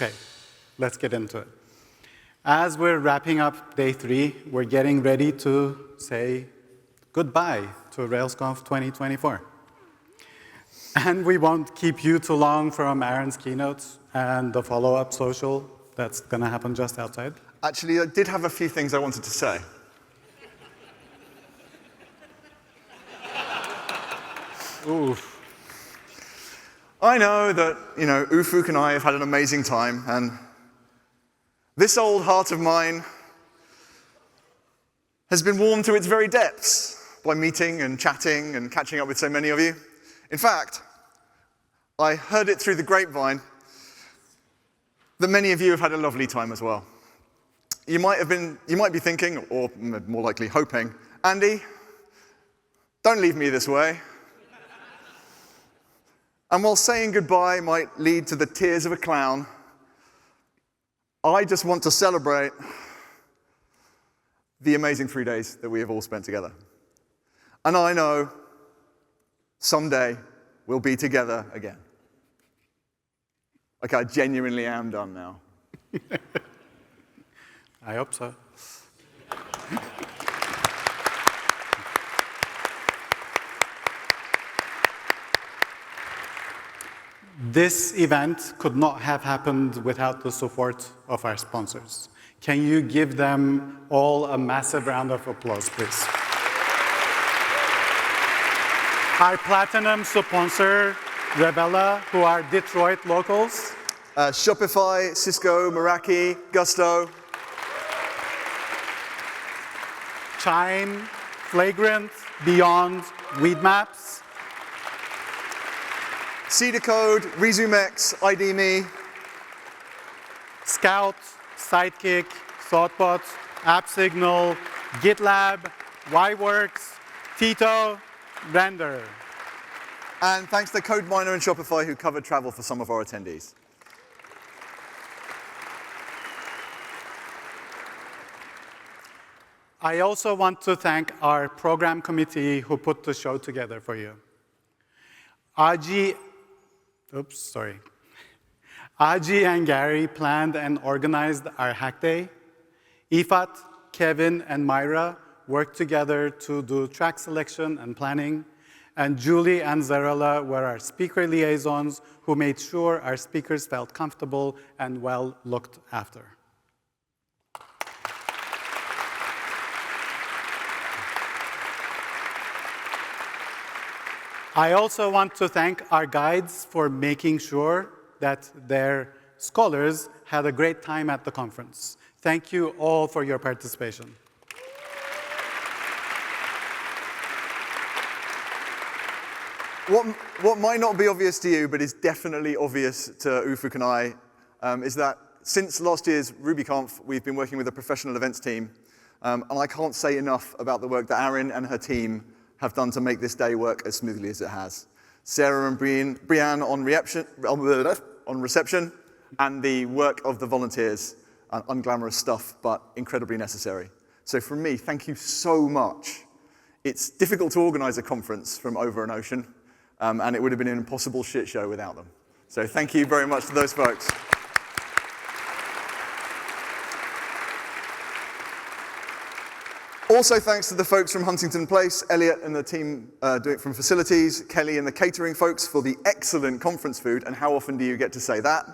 Okay, let's get into it. As we're wrapping up day 3, we're getting ready to say goodbye to RailsConf 2024. And we won't keep you too long from Aaron's keynote and the follow-up social that's going to happen just outside. Actually, I did have a few things I wanted to say. Oof. I know that, Ufuk and I have had an amazing time, and this old heart of mine has been warmed to its very depths by meeting and chatting and catching up with so many of you. In fact, I heard it through the grapevine that many of you have had a lovely time as well. You might be thinking, or more likely hoping, Andy, don't leave me this way. And while saying goodbye might lead to the tears of a clown, I just want to celebrate the amazing 3 days that we have all spent together. And I know someday we'll be together again. Like, I genuinely am done now. I hope so. This event could not have happened without the support of our sponsors. Can you give them all a massive round of applause, please? Our platinum sponsor, Revella, who are Detroit locals. Shopify, Cisco, Meraki, Gusto. Chime, Flagrant, Beyond, Weedmaps. Cedar Code, ResumeX, ID.me. Scout, Sidekick, ThoughtBot, AppSignal, GitLab, YWorks, Tito, Render. And thanks to CodeMiner and Shopify who covered travel for some of our attendees. I also want to thank our program committee who put the show together for you. Aji and Gary planned and organized our Hack Day. Ifat, Kevin, and Myra worked together to do track selection and planning. And Julie and Zarella were our speaker liaisons who made sure our speakers felt comfortable and well looked after. I also want to thank our guides for making sure that their scholars had a great time at the conference. Thank you all for your participation. What might not be obvious to you, but is definitely obvious to Ufuk and I, is that since last year's RubyConf, we've been working with a professional events team. And I can't say enough about the work that Aaron and her team have done to make this day work as smoothly as it has. Sarah and Brianne on reception, and the work of the volunteers, unglamorous stuff, but incredibly necessary. So from me, thank you so much. It's difficult to organize a conference from over an ocean, and it would have been an impossible shit show without them. So thank you very much to those folks. Also, thanks to the folks from Huntington Place, Elliot and the team doing it from facilities, Kelly and the catering folks for the excellent conference food, and how often do you get to say that?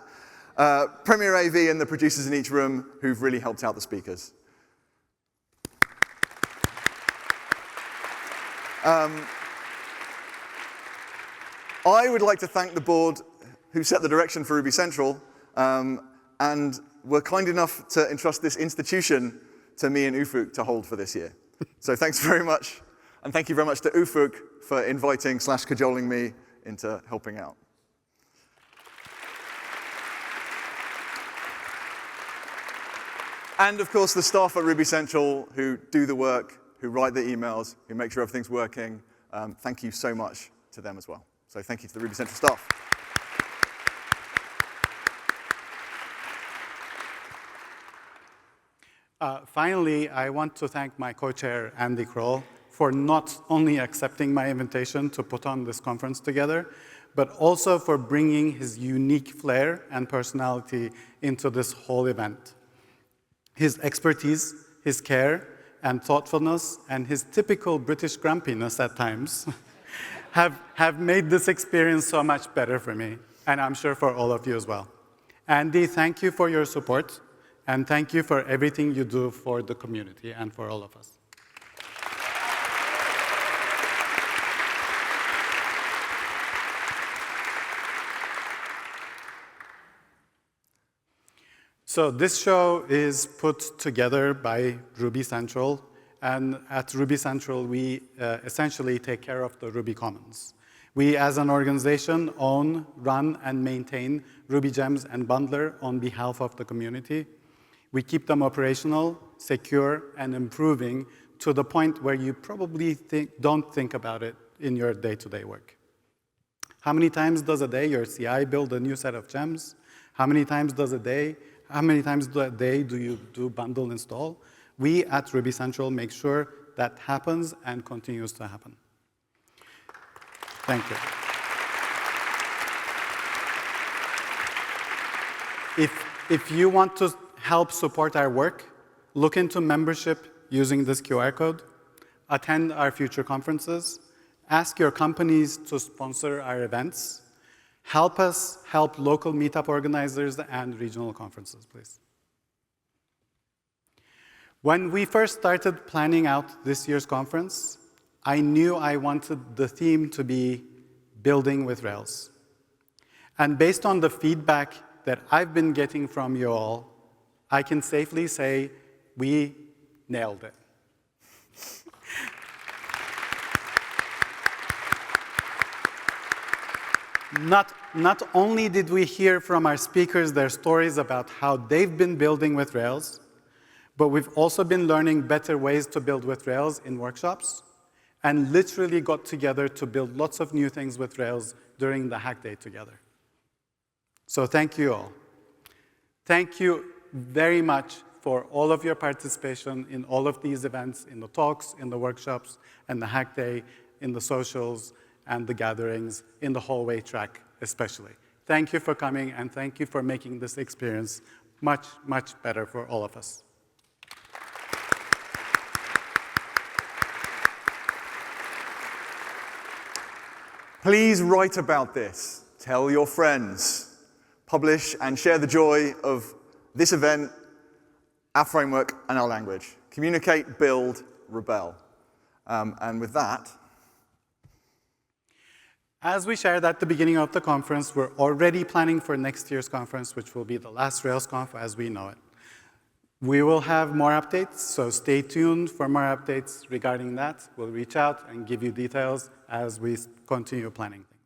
Premier AV and the producers in each room who've really helped out the speakers. I would like to thank the board who set the direction for Ruby Central and were kind enough to entrust this institution to me and Ufuk to hold for this year. So thanks very much, and thank you very much to Ufuk for inviting / cajoling me into helping out. And of course, the staff at Ruby Central who do the work, who write the emails, who make sure everything's working. Thank you so much to them as well. So thank you to the Ruby Central staff. Finally, I want to thank my co-chair, Andy Croll, for not only accepting my invitation to put on this conference together, but also for bringing his unique flair and personality into this whole event. His expertise, his care, and thoughtfulness, and his typical British grumpiness at times have made this experience so much better for me, and I'm sure for all of you as well. Andy, thank you for your support, and thank you for everything you do for the community and for all of us. So this show is put together by Ruby Central, and at Ruby Central, we essentially take care of the Ruby Commons. We, as an organization, own, run, and maintain Ruby Gems and Bundler on behalf of the community. We keep them operational, secure, and improving to the point where you probably don't think about it in your day-to-day work. How many times does a day your CI build a new set of gems? How many times a day do you do bundle install? We at Ruby Central make sure that happens and continues to happen. Thank you. If you want to help support our work, look into membership using this QR code, attend our future conferences, ask your companies to sponsor our events, help us help local meetup organizers and regional conferences, please. When we first started planning out this year's conference, I knew I wanted the theme to be Building with Rails. And based on the feedback that I've been getting from you all, I can safely say we nailed it. Not only did we hear from our speakers their stories about how they've been building with Rails, but we've also been learning better ways to build with Rails in workshops, and literally got together to build lots of new things with Rails during the Hack Day together. So thank you all. Thank you very much for all of your participation in all of these events, in the talks, in the workshops, and the Hack Day, in the socials, and the gatherings, in the hallway track especially. Thank you for coming, and thank you for making this experience much, much better for all of us. Please write about this. Tell your friends. Publish and share the joy of this event, our framework, and our language. Communicate, build, rebel. And with that, as we shared at the beginning of the conference, we're already planning for next year's conference, which will be the last RailsConf as we know it. We will have more updates, so stay tuned for more updates regarding that. We'll reach out and give you details as we continue planning things.